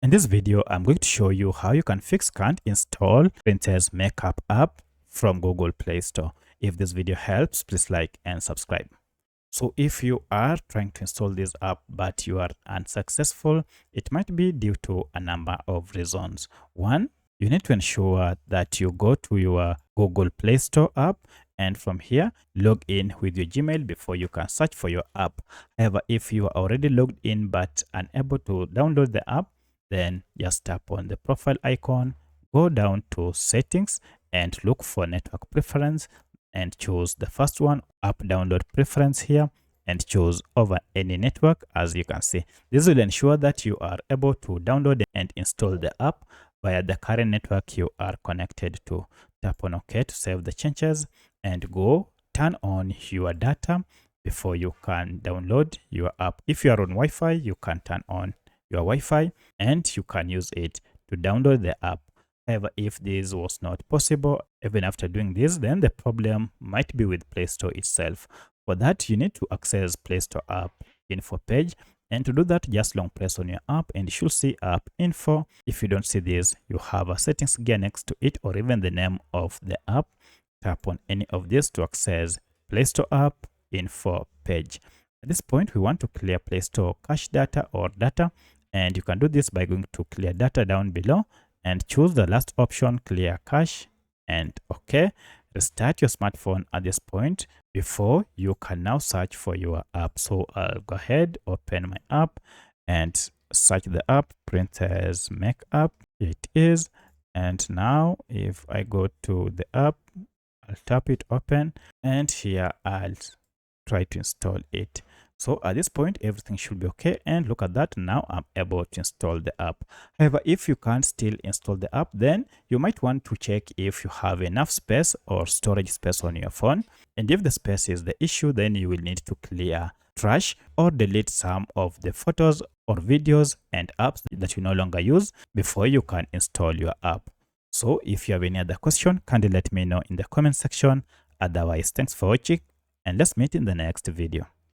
In this video, I'm going to show you how you can fix can't install Printers Makeup app from Google Play Store. If this video helps, please like and subscribe. So if you are trying to install this app but you are unsuccessful, it might be due to a number of reasons. One, you need to ensure that you go to your Google Play Store app and from here log in with your Gmail before you can search for your app. However, if you are already logged in but unable to download the app, then just tap on the profile icon, go down to settings and look for network preference and choose the first one, app download preference here, and choose over any network. As you can see, this will ensure that you are able to download and install the app via the current network you are connected to. Tap on OK to save the changes and go turn on your data before you can download your app. If you are on Wi-Fi, you can turn on your Wi-Fi and you can use it to download the app. However, if this was not possible, even after doing this, then the problem might be with Play Store itself. For that, you need to access Play Store app info page. And to do that, just long press on your app and you should see app info. If you don't see this, you have a settings gear next to it or even the name of the app. Tap on any of this to access Play Store app info page. At this point, we want to clear Play Store cache data or data. And you can do this by going to clear data down below and choose the last option, clear cache, and OK. Restart your smartphone at this point before you can now search for your app. So I'll go ahead, open my app and search the app, Printers Makeup. Here it is. And now if I go to the app, I'll tap it open and here I'll try to install it. So at this point, everything should be okay. And look at that. Now I'm able to install the app. However, if you can't still install the app, then you might want to check if you have enough space or storage space on your phone. And if the space is the issue, then you will need to clear trash or delete some of the photos or videos and apps that you no longer use before you can install your app. So if you have any other question, kindly let me know in the comment section. Otherwise, thanks for watching and let's meet in the next video.